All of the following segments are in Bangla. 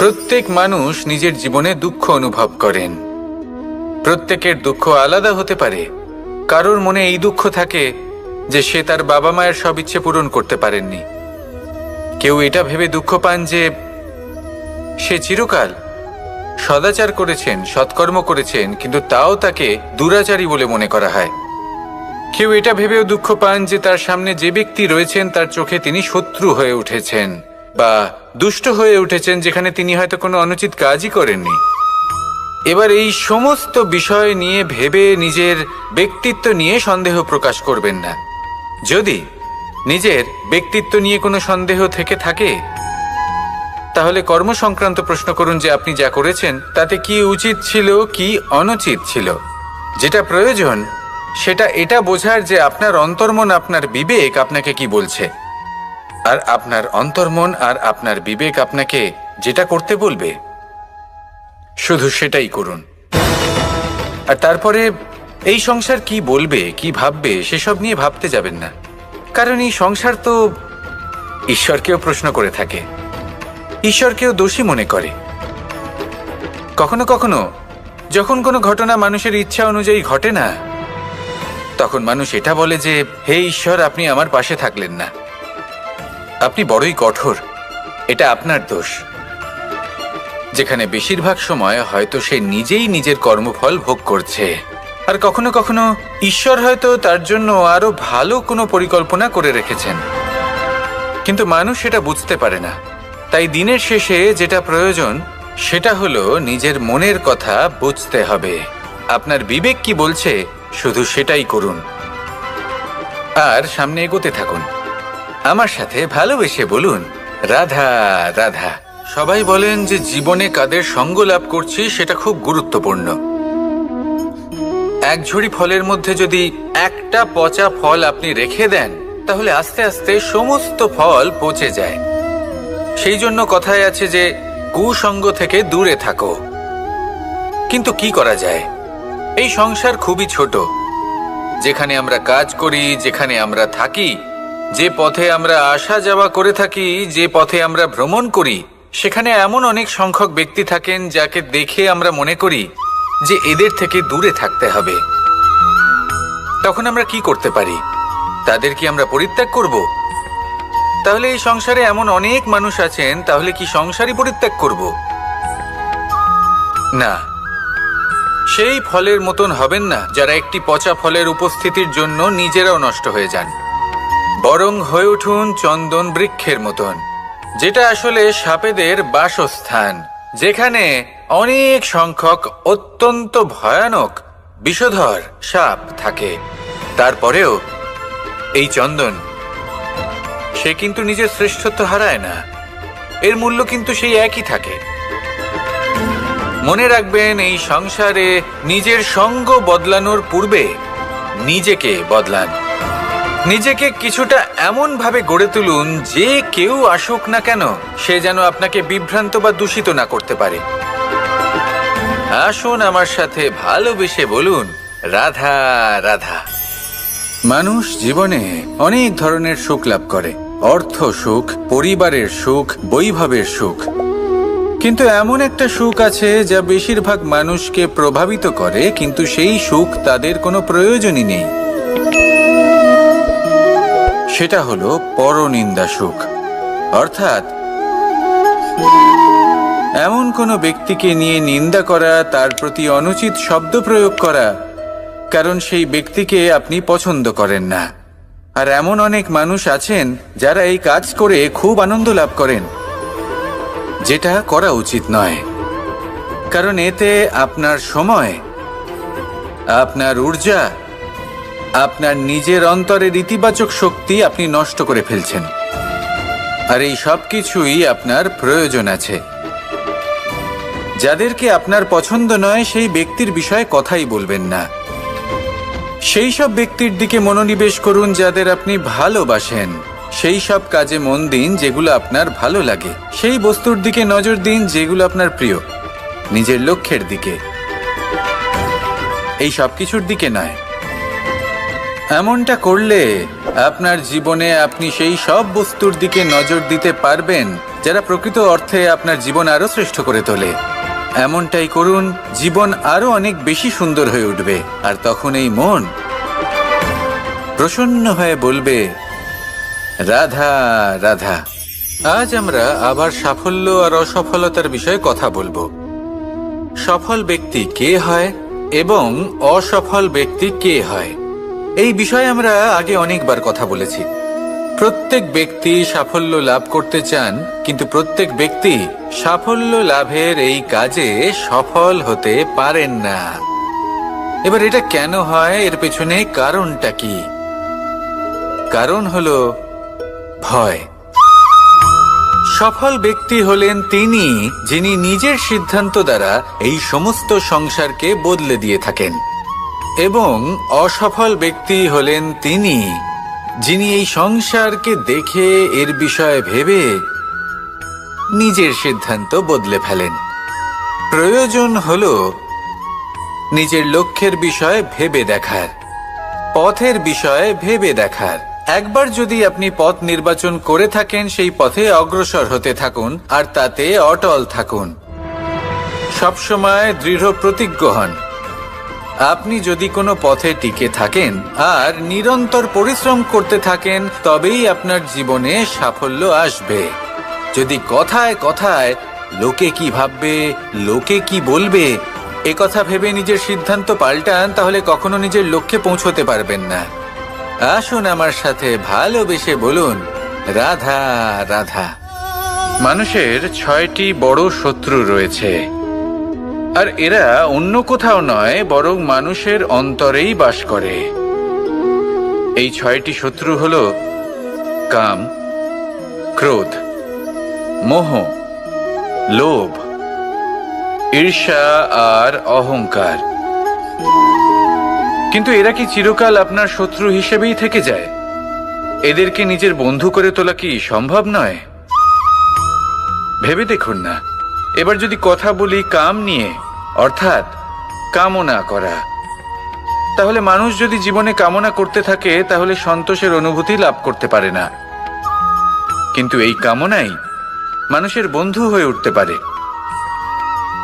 প্রত্যেক মানুষ নিজের জীবনে দুঃখ অনুভব করেন। প্রত্যেকের দুঃখ আলাদা হতে পারে। কারোর মনে এই দুঃখ থাকে যে সে তার বাবা মায়ের সব ইচ্ছে পূরণ করতে পারেননি। কেউ এটা ভেবে দুঃখ পান যে সে চিরকাল সদাচার করেছেন, সৎকর্ম করেছেন, কিন্তু তাও তাকে দুরাচারী বলে মনে করা হয়। কেউ এটা ভেবেও দুঃখ পান যে তার সামনে যে ব্যক্তি রয়েছেন তার চোখে তিনি শত্রু হয়ে উঠেছেন বা দুষ্ট হয়ে উঠেছেন, যেখানে তিনি হয়তো কোনো অনুচিত কাজই করেননি। এবার এই সমস্ত বিষয় নিয়ে ভেবে নিজের ব্যক্তিত্ব নিয়ে সন্দেহ প্রকাশ করবেন না। যদি নিজের ব্যক্তিত্ব নিয়ে কোনো সন্দেহ থেকে থাকে, তাহলে কর্ম সংক্রান্ত প্রশ্ন করুন যে আপনি যা করেছেন তাতে কি উচিত ছিল, কি অনুচিত ছিল। যেটা প্রয়োজন সেটা এটা বোঝার যে আপনার অন্তর্মন, আপনার বিবেক আপনাকে কি বলছে, আর আপনার অন্তর্মন আর আপনার বিবেক আপনাকে যেটা করতে বলবে শুধু সেটাই করুন। আর তারপরে এই সংসার কি বলবে, কি ভাববে সেসব নিয়ে ভাবতে যাবেন না। কারণ এই সংসার তো ঈশ্বরকেও প্রশ্ন করে থাকে, ঈশ্বরকেও দোষী মনে করে। কখনো কখনো যখন কোনো ঘটনা মানুষের ইচ্ছা অনুযায়ী ঘটে না, তখন মানুষ এটা বলে যে হে ঈশ্বর, আপনি আমার পাশে থাকলেন না, আপনি বড়ই কঠোর, এটা আপনার দোষ। যেখানে বেশিরভাগ সময় হয়তো সে নিজেই নিজের কর্মফল ভোগ করছে। আর কখনো কখনো ঈশ্বর হয়তো তার জন্য আরো ভালো কোনো পরিকল্পনা করে রেখেছেন, কিন্তু মানুষ সেটা বুঝতে পারে না। তাই দিনের শেষে যেটা প্রয়োজন সেটা হলো নিজের মনের কথা বুঝতে হবে। আপনার বিবেক কি বলছে শুধু সেটাই করুন আর সামনে এগোতে থাকুন। আমার সাথে ভালোবেসে বলুন, রাধা রাধা। সবাই বলেন যে জীবনে কাদের সঙ্গ লাভ করছি সেটা খুব গুরুত্বপূর্ণ। এক ঝুড়ি ফলের মধ্যে যদি একটা পচা ফল আপনি রেখে দেন, তাহলে আস্তে আস্তে সমস্ত ফল পচে যায়। সেই জন্য কথায় আছে যে কুসঙ্গ থেকে দূরে থাকো। কিন্তু কি করা যায়? এই সংসার খুবই ছোট। যেখানে আমরা কাজ করি, যেখানে আমরা থাকি, যে পথে আমরা আসা যাওয়া করে থাকি, যে পথে আমরা ভ্রমণ করি, সেখানে এমন অনেক সংখ্যক ব্যক্তি থাকেন যাকে দেখে আমরা মনে করি যে এদের থেকে দূরে থাকতে হবে। তখন আমরা কি করতে পারি? তাদের কি আমরা পরিত্যাগ করব? তাহলে এই সংসারে এমন অনেক মানুষ আছেন, তাহলে কি সংসারই পরিত্যাগ করব? না, সেই ফলের মতন হবেন না যারা একটি পচা ফলের উপস্থিতির জন্য নিজেরাও নষ্ট হয়ে যান। বরং হয়ে উঠুন চন্দন বৃক্ষের মতন, যেটা আসলে সাপেদের বাসস্থান, যেখানে অনেক সংখ্যক অত্যন্ত ভয়ানক বিষধর সাপ থাকে। তারপরেও এই চন্দন, সে কিন্তু নিজের শ্রেষ্ঠত্ব হারায় না, এর মূল্য কিন্তু সেই একই থাকে। মনে রাখবেন, এই সংসারে নিজের সঙ্গ বদলানোর পূর্বে নিজেকে বদলান। নিজেকে কিছুটা এমন ভাবে গড়ে তুলুন যে কেউ আসুক না কেন সে যেন আপনাকে বিভ্রান্ত বা দূষিত না করতে পারে। আসুন আমার সাথে ভালোবেসে বলুন, রাধা রাধা। মানুষ জীবনে অনেক ধরনের সুখ লাভ করে, অর্থ সুখ, পরিবারের সুখ, বৈভবের সুখ। কিন্তু এমন একটা সুখ আছে যা বেশিরভাগ মানুষকে প্রভাবিত করে, কিন্তু সেই সুখ তাদের কোনো প্রয়োজনই নেই। সেটা হলো পরনিন্দা সুখ। অর্থাৎ এমন কোনো ব্যক্তিকে নিয়ে নিন্দা করা, তার প্রতি অনুচিত শব্দ প্রয়োগ করা, কারণ সেই ব্যক্তিকে আপনি পছন্দ করেন না। আর এমন অনেক মানুষ আছেন যারা এই কাজ করে খুব আনন্দ লাভ করেন, যেটা করা উচিত নয়। কারণ এতে আপনার সময়, আপনার ঊর্জা, আপনার নিজের অন্তরের ইতিবাচক শক্তি আপনি নষ্ট করে ফেলছেন। আর এই সব কিছুই আপনার প্রয়োজন আছে। যাদেরকে আপনার পছন্দ নয় সেই ব্যক্তির বিষয়ে কথাই বলবেন না। সেই সব ব্যক্তির দিকে মনোনিবেশ করুন যাদের আপনি ভালোবাসেন। সেই সব কাজে মন দিন যেগুলো আপনার ভালো লাগে। সেই বস্তুর দিকে নজর দিন যেগুলো আপনার প্রিয়, নিজের লক্ষ্যের দিকে, এই সব কিছুর দিকে নয়। এমনটা করলে আপনার জীবনে আপনি সেই সব বস্তুর দিকে নজর দিতে পারবেন যারা প্রকৃত অর্থে আপনার জীবন আরো শ্রেষ্ঠ করে তোলে। এমনটাই করুন, জীবন আরো অনেক বেশি সুন্দর হয়ে উঠবে। আর তখন এই মন প্রসন্ন হয়ে বলবে, রাধা রাধা। আজ আমরা আবার সাফল্য আর অসফলতার বিষয়ে কথা বলবো। সফল ব্যক্তি কে হয় এবং অসফল ব্যক্তি কে হয়, এই বিষয়ে আমরা আগে অনেকবার কথা বলেছি। প্রত্যেক ব্যক্তি সাফল্য লাভ করতে চান, কিন্তু প্রত্যেক ব্যক্তি সাফল্য লাভের এই কাজে সফল হতে পারেন না। এবার এটা কেন হয়, এর পেছনে কারণটা কি? কারণ হলো ভয়। সফল ব্যক্তি হলেন তিনি যিনি নিজের সিদ্ধান্ত দ্বারা এই সমস্ত সংসারকে বদলে দিয়ে থাকেন, এবং অসফল ব্যক্তি হলেন তিনি যিনি এই সংসারকে দেখে এর বিষয়ে ভেবে নিজের সিদ্ধান্ত বদলে ফেলেন। প্রয়োজন হলো নিজের লক্ষ্যের বিষয়ে ভেবে দেখার, পথের বিষয়ে ভেবে দেখার। একবার যদি আপনি পথ নির্বাচন করে থাকেন, সেই পথে অগ্রসর হতে থাকুন আর তাতে অটল থাকুন। সবসময় দৃঢ় প্রতিজ্ঞ হন। আপনি যদি কোনো পথে টিকে থাকেন আর নিরন্তর পরিশ্রম করতে থাকেন, তবেই আপনার জীবনে সাফল্য আসবে। যদি কথায় কথায় লোকে কি ভাববে, লোকে কি বলবে, এ কথা ভেবে নিজের সিদ্ধান্ত পাল্টান, তাহলে কখনো নিজের লক্ষ্যে পৌঁছতে পারবেন না। আসুন আমার সাথে ভালোবেসে বলুন, রাধা রাধা। মানুষের 6টি বড় শত্রু রয়েছে, আর এরা অন্য কোথাও নয়, বরং মানুষের অন্তরেই বাস করে। এই 6টি শত্রু হলো কাম, ক্রোধ, মোহ, লোভ, ঈর্ষা আর অহংকার। কিন্তু এরা কি চিরকাল আপনার শত্রু হিসেবেই থেকে যায়? এদেরকে নিজের বন্ধু করে তোলা কি সম্ভব নয়? ভেবে দেখুন না। এবার যদি কথা বলি কাম নিয়ে, অর্থাৎ কামনা করা, তাহলে মানুষ যদি জীবনে কামনা করতে থাকে, তাহলে সন্তোষের অনুভূতি লাভ করতে পারে না। কিন্তু এই কামনাই মানুষের বন্ধু হয়ে উঠতে পারে।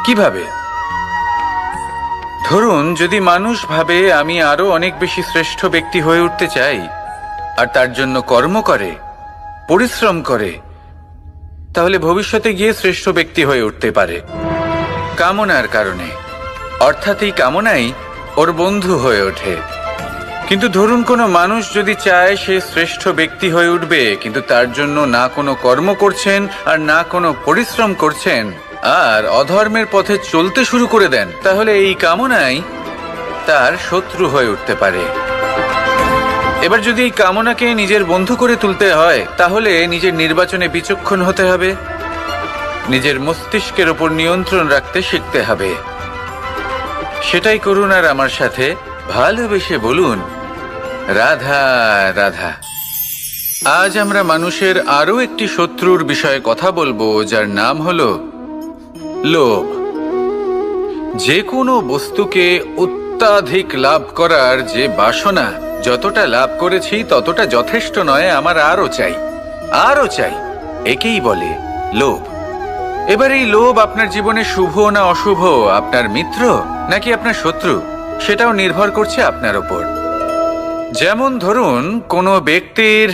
কিভাবে? ধরুন, যদি মানুষ ভাবে আমি আরো অনেক বেশি শ্রেষ্ঠ ব্যক্তি হয়ে উঠতে চাই, আর তার জন্য কর্ম করে, পরিশ্রম করে, তাহলে ভবিষ্যতে গিয়ে শ্রেষ্ঠ ব্যক্তি হয়ে উঠতে পারে কামনার কারণে। অর্থাৎ এই কামনাই ওর বন্ধু হয়ে ওঠে। কিন্তু ধরুন, কোনো মানুষ যদি চায় সে শ্রেষ্ঠ ব্যক্তি হয়ে উঠবে, কিন্তু তার জন্য না কোনো কর্ম করছেন আর না কোনো পরিশ্রম করছেন, আর অধর্মের পথে চলতে শুরু করে দেন, তাহলে এই কামনাই তার শত্রু হয়ে উঠতে পারে। এবার যদি এই কামনাকে নিজের বন্ধু করে তুলতে হয়, তাহলে নিজের নির্বাচনে বিচক্ষণ হতে হবে, নিজের মস্তিষ্কের উপর নিয়ন্ত্রণ রাখতে শিখতে হবে। সেটাই করুন আর আমার সাথে ভালোবেসে বলুন, রাধা রাধা। আজ আমরা মানুষের আরো একটি শত্রুর বিষয়ে কথা বলবো, যার নাম হলো লোভ। যে কোনো বস্তুকে অত্যাধিক লাভ করার যে বাসনা, যতটা লাভ করেছি ততটা যথেষ্ট নয়, আমার আরো চাই, আরো চাই, একেই বলে লোভ। এবার এই লোভ আপনার জীবনে শুভ না অশুভ, আপনার মিত্র নাকি আপনার শত্রু, সেটাও নির্ভর করছে আপনার ওপর। যেমন ধরুন, কোনো ব্যক্তির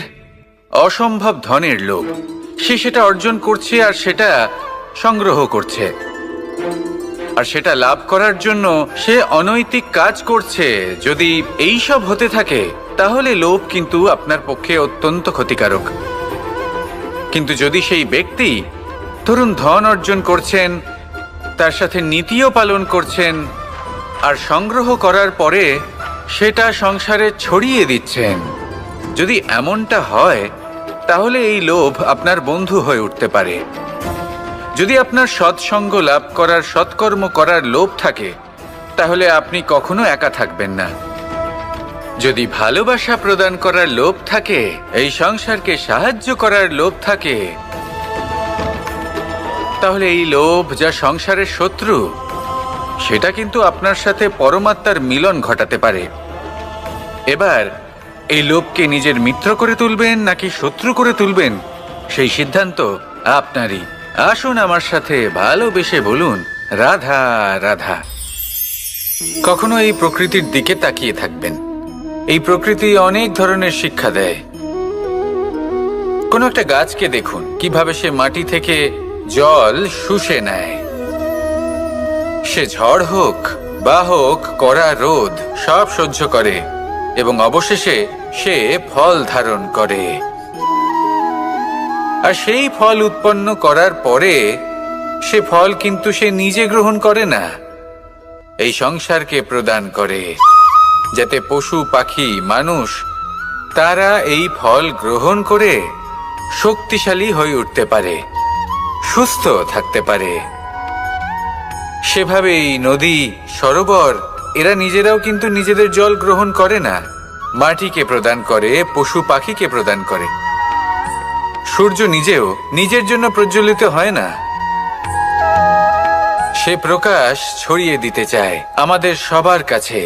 অসম্ভব ধনের লোভ, সে সেটা অর্জন করছে আর সেটা সংগ্রহ করছে, আর সেটা লাভ করার জন্য সে অনৈতিক কাজ করছে। যদি এই সব হতে থাকে, তাহলে লোভ কিন্তু আপনার পক্ষে অত্যন্ত ক্ষতিকারক। কিন্তু যদি সেই ব্যক্তি ধরুন ধন অর্জন করছেন, তার সাথে নীতিও পালন করছেন, আর সংগ্রহ করার পরে সেটা সংসারে ছড়িয়ে দিচ্ছেন, যদি এমনটা হয়, তাহলে এই লোভ আপনার বন্ধু হয়ে উঠতে পারে। যদি আপনার সৎসঙ্গ লাভ করার, সৎকর্ম করার লোভ থাকে, তাহলে আপনি কখনো একা থাকবেন না। যদি ভালোবাসা প্রদান করার লোভ থাকে, এই সংসারকে সাহায্য করার লোভ থাকে, তাহলে এই লোভ, যা সংসারের শত্রু, সেটা কিন্তু আপনার সাথে পরমাত্মার মিলন ঘটাতে পারে। এবার এই লোভকে নিজের মিত্র করে তুলবেন নাকি শত্রু করে তুলবেন, সেই সিদ্ধান্ত আপনারই। আসুন আমার সাথে ভালোবেসে বলুন, রাধা রাধা। কখনো এই প্রকৃতির দিকে তাকিয়ে থাকবেন। এই প্রকৃতি অনেক ধরনের শিক্ষা দেয়। কোনো একটা গাছকে দেখুন কিভাবে সে মাটি থেকে জল শুষে নেয়। সে ঝড় হোক বা হোক কড়া রোদ সব সহ্য করে এবং অবশেষে সে ফল ধারণ করে। আর সেই ফল উৎপন্ন করার পরে সে ফল কিন্তু সে নিজে গ্রহণ করে না, এই সংসারকে প্রদান করে, যাতে পশু পাখি মানুষ তারা এই ফল গ্রহণ করে শক্তিশালী হয়ে উঠতে পারে, সুস্থ থাকতে পারে। সেভাবেই নদী, সরোবর এরা নিজেরাও কিন্তু নিজেদের জল গ্রহণ করে না, মাটিকে প্রদান করে, পশু পাখিকে প্রদান করে। সূর্য নিজেও নিজের জন্য প্রজ্বলিত হয় না, সে প্রকাশ ছড়িয়ে দিতে চায় আমাদের সবার কাছে,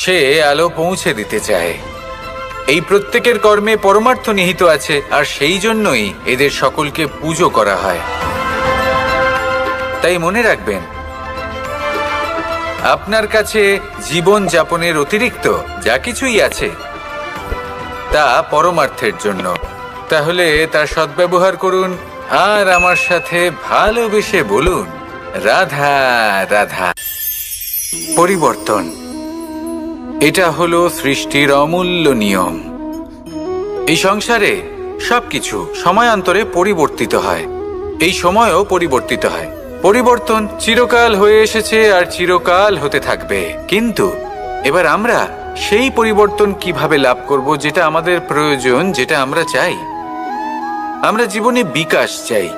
সে আলো পৌঁছে দিতে চায়। এই প্রত্যেকের কর্মে পরমার্থ নিহিত আছে, আর সেই জন্যই এদের সকলকে পুজো করা হয়। তাই মনে রাখবেন, আপনার কাছে জীবন যাপনের অতিরিক্ত যা কিছুই আছে তা পরমার্থের জন্য। তাহলে তার সদ্ব্যবহার করুন আর আমার সাথে ভালোবেসে বলুন, রাধা রাধা। পরিবর্তন, এটা হলো সৃষ্টির অমূল্য নিয়ম। এই সংসারে সবকিছু সময়ান্তরে পরিবর্তিত হয়, এই সময়ও পরিবর্তিত হয়। পরিবর্তন চিরকাল হয়ে এসেছে আর চিরকাল হতে থাকবে। কিন্তু এবার আমরা সেই পরিবর্তন কিভাবে লাভ করব যেটা আমাদের প্রয়োজন, যেটা আমরা চাই। আমরা জীবনে বিকাশ চাই।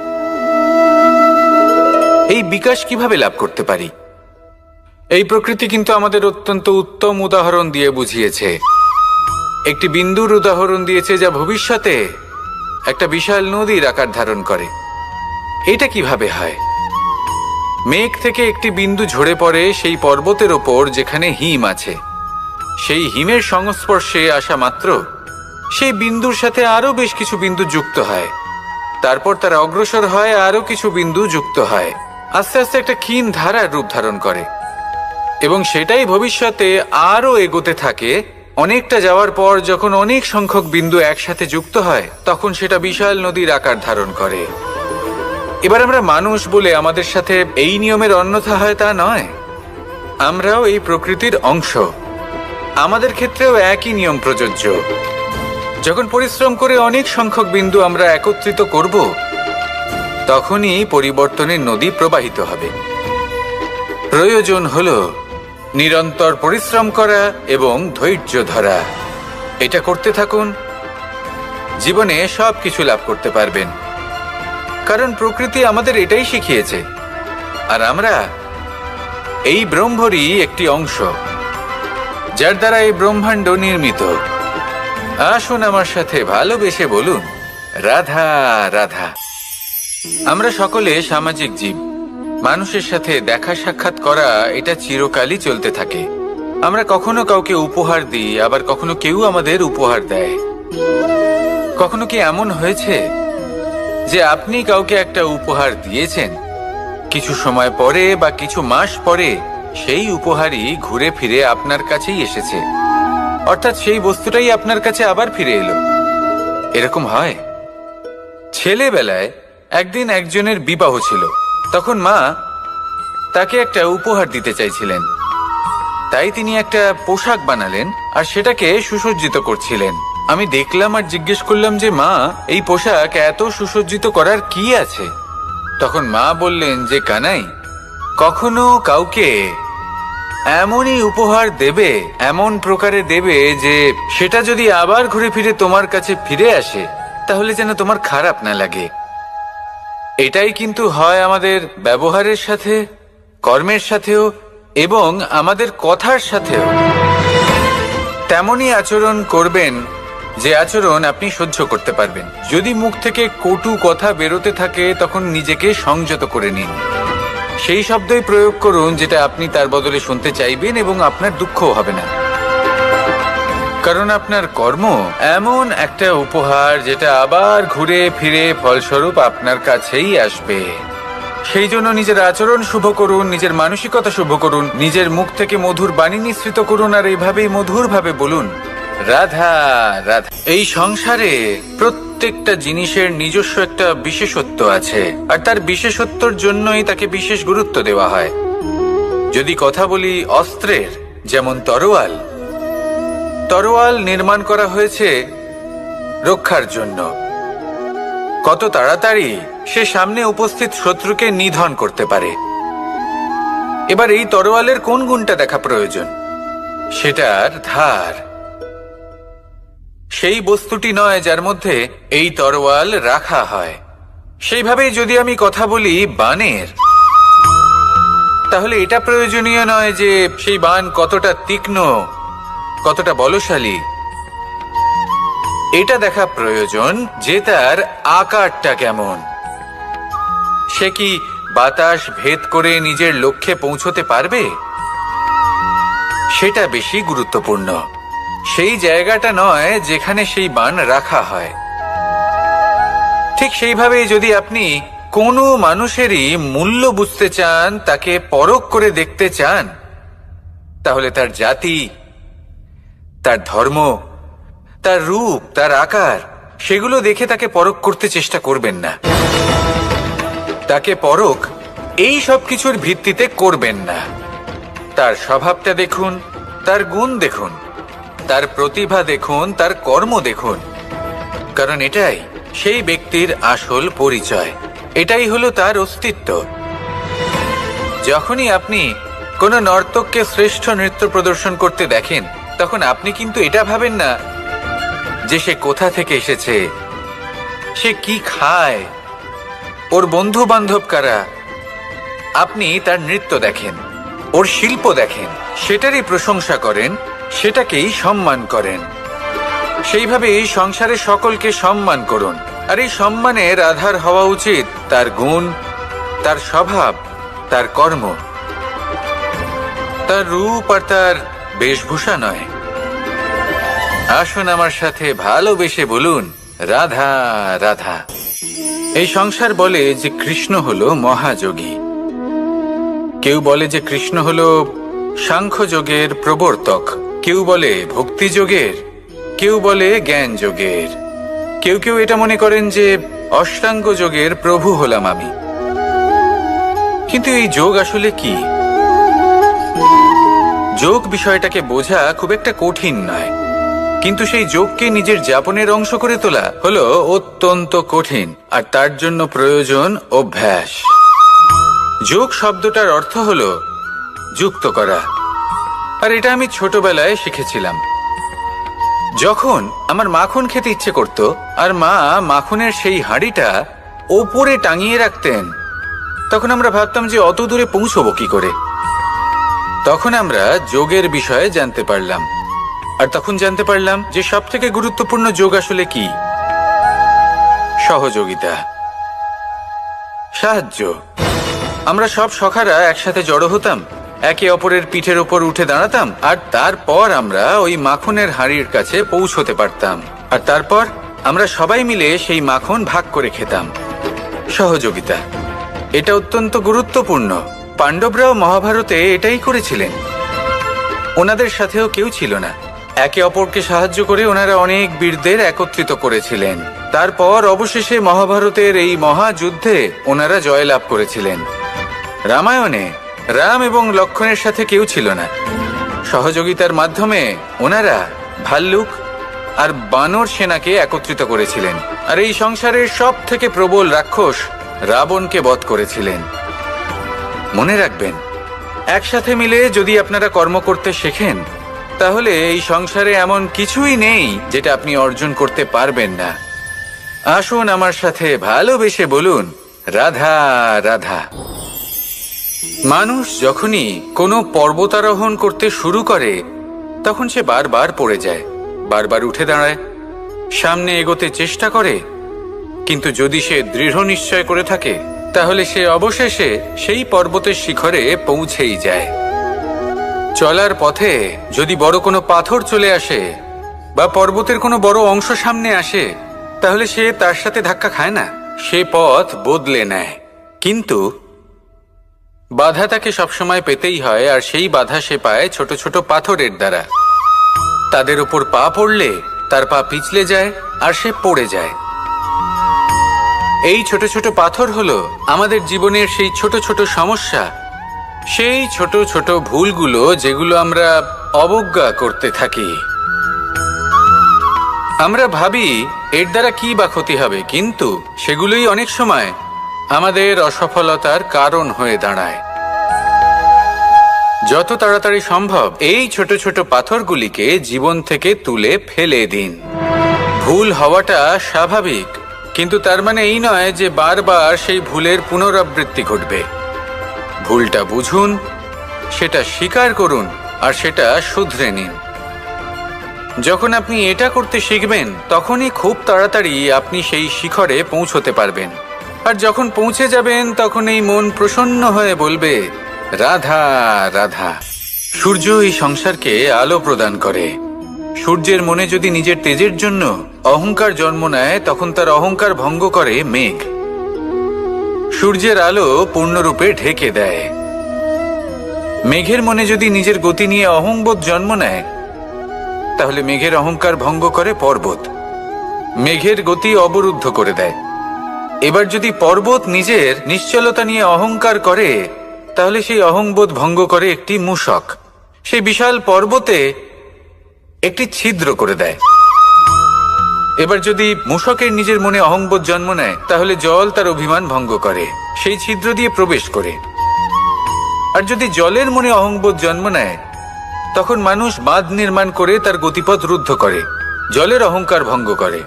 এই বিকাশ কিভাবে লাভ করতে পারি? এই প্রকৃতি কিন্তু আমাদের অত্যন্ত উত্তম উদাহরণ দিয়ে বুঝিয়েছে। একটি বিন্দুর উদাহরণ দিয়েছে যা ভবিষ্যতে একটা বিশাল নদীর আকার ধারণ করে। এটা কিভাবে হয়? মেঘ থেকে একটি বিন্দু ঝরে পড়ে সেই পর্বতের ওপর যেখানে হিম আছে। সেই হিমের সংস্পর্শে আসা মাত্র সেই বিন্দুর সাথে আরো বেশ কিছু বিন্দু যুক্ত হয়, তারপর তারা অগ্রসর হয়, আরো কিছু বিন্দু যুক্ত হয়, আস্তে আস্তে একটা ক্ষীণ ধারার রূপ ধারণ করে এবং সেটাই ভবিষ্যতে আরো এগোতে থাকে। অনেকটা যাওয়ার পর যখন অনেক সংখ্যক বিন্দু একসাথে যুক্ত হয় তখন সেটা বিশাল নদীর আকার ধারণ করে। এবার আমরা মানুষ বলে আমাদের সাথে এই নিয়মের অন্যথা হয় তা নয়। আমরাও এই প্রকৃতির অংশ, আমাদের ক্ষেত্রেও একই নিয়ম প্রযোজ্য। যখন পরিশ্রম করে অনেক সংখ্যক বিন্দু আমরা একত্রিত করব তখনই পরিবর্তনের নদী প্রবাহিত হবে। প্রয়োজন হলো নিরন্তর পরিশ্রম করা এবং ধৈর্য ধরা। এটা করতে থাকুন, জীবনে সব কিছু লাভ করতে পারবেন। কারণ প্রকৃতি আমাদের এটাই শিখিয়েছে, আর আমরা এই ব্রহ্মরই একটি অংশ, যার দ্বারা এই ব্রহ্মাণ্ড নির্মিত। আসুন আমার সাথে ভালোবেসে বলুন, রাধা রাধা। আমরা সকলে সামাজিক জীব। মানুষের সাথে দেখা সাক্ষাৎ করা এটা চিরকালই চলতে থাকে। আমরা কখনো কাউকে উপহার দিই, আবার কখনো কেউ আমাদের উপহার দেয়। কখনো কি এমন হয়েছে যে আপনি কাউকে একটা উপহার দিয়েছেন, কিছু সময় পরে বা কিছু মাস পরে সেই উপহারই ঘুরে ফিরে আপনার কাছেই এসেছে, অর্থাৎ সেই বস্তুটাই আপনার কাছে আবার ফিরে এলো? এরকম হয়। ছেলেবেলায় একদিন একজনের বিবাহ ছিল, তখন মা তাকে একটা উপহার দিতে চাইছিলেন। তাই তিনি একটা পোশাক বানালেন আর সেটাকে সুসজ্জিত করছিলেন। আমি দেখলাম আর জিজ্ঞেস করলাম যে, মা, এই পোশাক এত সুসজ্জিত করার কি আছে? তখন মা বললেন যে, কানাই, কখনো কাউকে এমনই উপহার দেবে, এমন প্রকারে দেবে যে সেটা যদি আবার ঘুরে ফিরে তোমার কাছে ফিরে আসে তাহলে যেন তোমার খারাপ না লাগে। এটাই কিন্তু হয় আমাদের ব্যবহারের সাথে, কর্মের সাথেও এবং আমাদের কথার সাথেও। তেমনই আচরণ করবেন যে আচরণ আপনি সহ্য করতে পারবেন। যদি মুখ থেকে কটু কথা বেরোতে থাকে তখন নিজেকে সংযত করে নিন। সেই শব্দই প্রয়োগ করুন যেটা আপনি তার বদলে শুনতে চাইবেন এবং আপনার দুঃখও হবে না। কারণ আপনার কর্ম এমন একটা উপহার যেটা আবার ঘুরে ফিরে ফলস্বরূপ আপনার কাছেই আসবে। সেই জন্য নিজের আচরণ শুভ করুন, নিজের মানসিকতা শুভ করুন, নিজের মুখ থেকে মধুর বাণী নিঃসৃত করুন, আর এইভাবেই মধুরভাবে বলুন, রাধা রাধা। এই সংসারে প্রত্যেকটা জিনিসের নিজস্ব একটা বিশেষত্ব আছে, আর তার বিশেষত্বর জন্যই তাকে বিশেষ গুরুত্ব দেওয়া হয়। যদি কথা বলি অস্ত্রের, যেমন তরোয়াল, তরোয়াল নির্মাণ করা হয়েছে রক্ষার জন্য। কত তাড়াতাড়ি সে সামনে উপস্থিত শত্রুকে নিধন করতে পারে। এবার এই তরোয়ালের কোন গুণটা দেখা প্রয়োজন? সেটার ধার। সেই বস্তুটি নয় যার মধ্যে এই তরোয়াল রাখা হয়। সেইভাবেই যদি আমি কথা বলি বাণের, তাহলে এটা প্রয়োজনীয় নয় যে সেই বাণ কতটা তীক্ষ্ণ, কতটা বলশালী। এটা দেখা প্রয়োজন যে তার আকারটা কেমন। সে কি বাতাস ভেদ করে নিজের লক্ষ্যে পৌঁছতে পারবে? সেটা বেশি গুরুত্বপূর্ণ। সেই জায়গাটা নয় যেখানে সেই বাণ রাখা হয়। ঠিক সেইভাবে যদি আপনি কোনো মানুষেরই মূল্য বুঝতে চান, তাকে পরখ করে দেখতে চান, তাহলে তার জাতি, তার ধর্ম, তার রূপ, তার আকার, সেগুলো দেখে তাকে পরখ করতে চেষ্টা করবেন না। তাকে পরখ এই সব কিছুর ভিত্তিতে করবেন না। তার স্বভাবটা দেখুন, তার গুণ দেখুন, তার প্রতিভা দেখুন, তার কর্ম দেখুন, কারণ এটাই সেই ব্যক্তির আসল পরিচয়। এটাই হলো তার অস্তিত্ব। যখনই আপনি কোনো নর্তককে শ্রেষ্ঠ নৃত্য প্রদর্শন করতে দেখেন, তখন আপনি কিন্তু এটা ভাবেন না যে সে কোথা থেকে এসেছে, সে কি খায়, ওর বন্ধু বান্ধব কারা। আপনি তার নৃত্য দেখেন, ওর শিল্প দেখেন, সেটারই প্রশংসা করেন, সেটাকেই সম্মান করেন। সেইভাবে এই সংসারে সকলকে সম্মান করুন। আর এই সম্মানের আধার হওয়া উচিত তার গুণ, তার স্বভাব, তার কর্ম, তার রূপ আর তার বেশভূষা নয়। আসুন আমার সাথে ভালোবেসে বলুন, রাধা রাধা। এই সংসার বলে যে কৃষ্ণ হলো মহাযোগী। কেউ বলে যে কৃষ্ণ হলো সাংখ্যযোগের প্রবর্তক, কেউ বলে ভক্তিযোগের, কেউ বলে জ্ঞান যোগের, কেউ কেউ এটা মনে করেন যে অষ্টাঙ্গ যোগের প্রভু হলাম আমি। কিন্তু এই যোগ আসলে কি? যোগ বিষয়টাকে বোঝা খুব একটা কঠিন নয়, কিন্তু সেই যোগকে নিজের যাপনের অংশ করে তোলা হলো অত্যন্ত কঠিন, আর তার জন্য প্রয়োজন অভ্যাস। যোগ শব্দটার অর্থ হলো যুক্ত করা, আর এটা আমি ছোটবেলায় শিখেছিলাম। যখন আমার মাখন খেতে ইচ্ছে করত, আর মা মাখনের সেই হাঁড়িটা ওপরে টাঙিয়ে রাখতেন, তখন আমরা ভাবতাম যে অত দূরে পৌঁছবো কি করে। তখন আমরা যোগের বিষয়ে জানতে পারলাম, আর তখন জানতে পারলাম যে সব থেকে গুরুত্বপূর্ণ যোগ আসলে কি? সহযোগিতা, সাহায্য। আমরা সব সখারা একসাথে জড়ো হতাম, একে অপরের পিঠের ওপর উঠে দাঁড়াতাম, আর তারপর আমরা ওই মাখনের হাঁড়ির কাছে পৌঁছতে পারতাম, আর তারপর আমরা সবাই মিলে সেই মাখন ভাগ করে খেতাম। সহযোগিতা, এটা অত্যন্ত গুরুত্বপূর্ণ। পাণ্ডবরাও মহাভারতে এটাই করেছিলেন। ওনাদের সাথেও কেউ ছিল না। একে অপরকে সাহায্য করে ওনারা অনেক বীরদের একত্রিত করেছিলেন। তারপর অবশেষে মহাভারতের এই মহাযুদ্ধে ওনারা জয়লাভ করেছিলেন। রামায়ণে রাম এবং লক্ষ্মণের সাথে কেউ ছিল না। সহযোগিতার মাধ্যমে ওনারা ভাল্লুক আর বানর সেনাকে একত্রিত করেছিলেন, আর এই সংসারের সব থেকে প্রবল রাক্ষস রাবণকে বধ করেছিলেন। মনে রাখবেন, একসাথে মিলে যদি আপনারা কর্ম করতে শেখেন, তাহলে এই সংসারে এমন কিছুই নেই যেটা আপনি অর্জন করতে পারবেন না। আসুন আমার সাথে ভালোবেসে বলুন, রাধা রাধা। মানুষ যখনই কোনো পর্বতারোহণ করতে শুরু করে, তখন সে বারবার পড়ে যায়, বারবার উঠে দাঁড়ায়, সামনে এগোতে চেষ্টা করে। কিন্তু যদি সে দৃঢ় নিশ্চয় করে থাকে, তাহলে সে অবশেষে সেই পর্বতের শিখরে পৌঁছেই যায়। চলার পথে যদি বড় কোনো পাথর চলে আসে, বা পর্বতের কোনো বড় অংশ সামনে আসে, তাহলে সে তার সাথে ধাক্কা খায় না, সে পথ বদলে নেয়। কিন্তু বাধা তাকে সবসময় পেতেই হয়, আর সেই বাধা সে পায় ছোট ছোট পাথরের দ্বারা। তাদের উপর পা পড়লে তার পা পিছলে যায় আর সে পড়ে যায়। এই ছোট ছোট পাথর হলো আমাদের জীবনের সেই ছোট ছোট সমস্যা, সেই ছোট ছোট ভুলগুলো যেগুলো আমরা অবজ্ঞা করতে থাকি। আমরা ভাবি এর দ্বারা কি বা ক্ষতি হবে, কিন্তু সেগুলোই অনেক সময় আমাদের অসফলতার কারণ হয়ে দাঁড়ায়। যত তাড়াতাড়ি সম্ভব এই ছোট ছোট পাথরগুলিকে জীবন থেকে তুলে ফেলে দিন। ভুল হওয়াটা স্বাভাবিক, কিন্তু তার মানে এই নয় যে বারবার সেই ভুলের পুনরাবৃত্তি ঘটবে। ভুলটা বুঝুন, সেটা স্বীকার করুন আর সেটা শুধরে নিন। যখন আপনি এটা করতে শিখবেন, তখনই খুব তাড়াতাড়ি আপনি সেই শিখরে পৌঁছতে পারবেন। আর যখন পৌঁছে যাবেন, তখন এই মন প্রসন্ন হয়ে বলবে, রাধা রাধা। সূর্য এই সংসারকে আলো প্রদান করে। সূর্যের মনে যদি নিজের তেজের জন্য অহংকার জন্ম নেয়, তখন তার অহংকার ভঙ্গ করে মেঘ। সূর্যের আলো পূর্ণরূপে ঢেকে দেয়। মেঘের মনে যদি নিজের গতি নিয়ে অহংবোধ জন্ম নেয়, তাহলে মেঘের অহংকার ভঙ্গ করে পর্বত। মেঘের গতি অবরুদ্ধ করে দেয়। এবার যদি পর্বত নিজের নিশ্চলতা নিয়ে অহংকার করে, তাহলে সেই অহংবোধ ভঙ্গ করে একটি মূষক। সেই বিশাল পর্বতে একটি ছিদ্র করে দেয়। এবার যদি মূষকের নিজের মনে অহংবোধ জন্ম নেয়, তাহলে জল তার অভিমান ভঙ্গ করে, সেই ছিদ্র দিয়ে প্রবেশ করে। আর যদি জলের মনে অহংবোধ জন্ম নেয়, তখন মানুষ বাঁধ নির্মাণ করে তার গতিপথ রুদ্ধ করে, জলের অহংকার ভঙ্গ করে।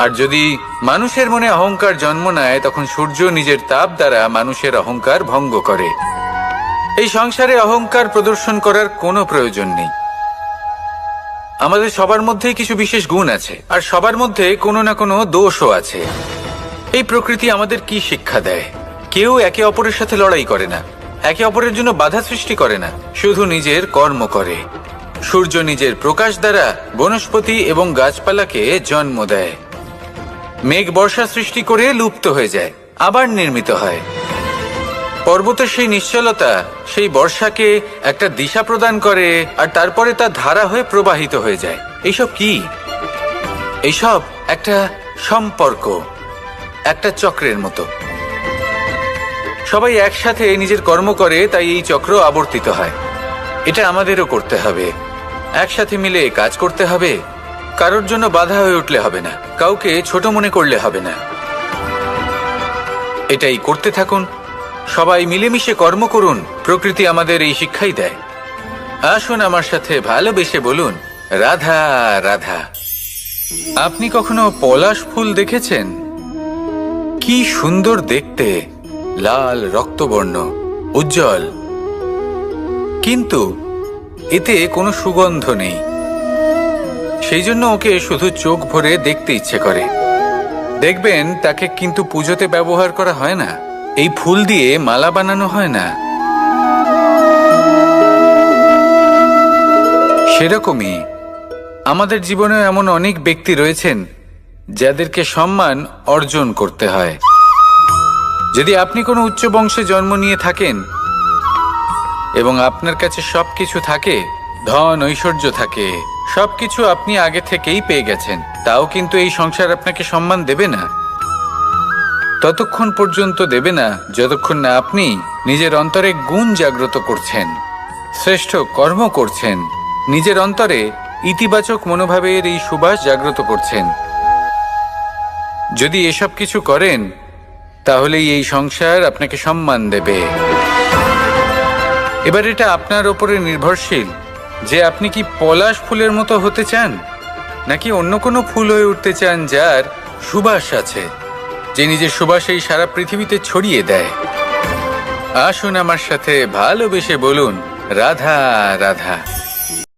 আর যদি মানুষের মনে অহংকার জন্ম নেয়, তখন সূর্য নিজের তাপ দ্বারা মানুষের অহংকার ভঙ্গ করে। এই সংসারে অহংকার প্রদর্শন করার কোনো প্রয়োজন নেই। আমাদের সবার মধ্যেই কিছু বিশেষ গুণ আছে, আর সবার মধ্যে কোনো না কোনো দোষও আছে। এই প্রকৃতি আমাদের কি শিক্ষা দেয়? কেউ একে অপরের সাথে লড়াই করে না, একে অপরের জন্য বাধা সৃষ্টি করে না, শুধু নিজের কর্ম করে। সূর্য নিজের প্রকাশ দ্বারা বনস্পতি এবং গাছপালাকে জন্ম দেয়। মেঘ বর্ষা সৃষ্টি করে লুপ্ত হয়ে যায়, আবার নির্মিত হয়। পর্বতের সেই নিশ্চলতা সেই বর্ষাকে একটা দিশা প্রদান করে, আর তারপরে তা ধারা হয়ে প্রবাহিত হয়ে যায়। এইসব কি? এইসব একটা সম্পর্ক, একটা চক্রের মতো। সবাই একসাথে নিজের কর্ম করে, তাই এই চক্র আবর্তিত হয়। এটা আমাদেরও করতে হবে, একসাথে মিলে কাজ করতে হবে। কারোর জন্য বাধা হয়ে উঠলে হবে না, কাউকে ছোট মনে করলে হবে না। এটাই করতে থাকুন, সবাই মিলেমিশে কর্ম করুন। প্রকৃতি আমাদের এই শিক্ষাই দেয়। আসুন আমার সাথে ভালোবেসে বলুন, রাধা রাধা। আপনি কখনো পলাশ ফুল দেখেছেন? কি সুন্দর দেখতে, লাল রক্তবর্ণ, উজ্জ্বল, কিন্তু এতে কোনো সুগন্ধ নেই। সেই জন্য ওকে শুধু চোখ ভরে দেখতে ইচ্ছে করে। দেখবেন তাকে কিন্তু পুজোতে ব্যবহার করা হয় না, এই ফুল দিয়ে মালা বানানো হয় না। সেরকমই আমাদের জীবনে এমন অনেক ব্যক্তি রয়েছেন যাদেরকে সম্মান অর্জন করতে হয়। যদি আপনি কোনো উচ্চ বংশে জন্ম নিয়ে থাকেন এবং আপনার কাছে সবকিছু থাকে, ধন ঐশ্বর্য থাকে, সবকিছু আপনি আগে থেকেই পেয়ে গেছেন, তাও কিন্তু এই সংসার আপনাকে সম্মান দেবে না। ততক্ষণ পর্যন্ত দেবে না যতক্ষণ না আপনি নিজের অন্তরে গুণ জাগ্রত করছেন, শ্রেষ্ঠ কর্ম করছেন, নিজের অন্তরে ইতিবাচক মনোভাবের এই সুবাস জাগ্রত করছেন। যদি এসব কিছু করেন, তাহলেই এই সংসার আপনাকে সম্মান দেবে। এবার এটা আপনার ওপরে নির্ভরশীল যে আপনি কি পলাশ ফুলের মতো হতে চান, নাকি অন্য কোনো ফুল হয়ে উঠতে চান যার সুবাস আছে, যে নিজের সুবাস এই সারা পৃথিবীতে ছড়িয়ে দেয়। আসুন আমার সাথে ভালোবেসে বলুন, রাধা রাধা।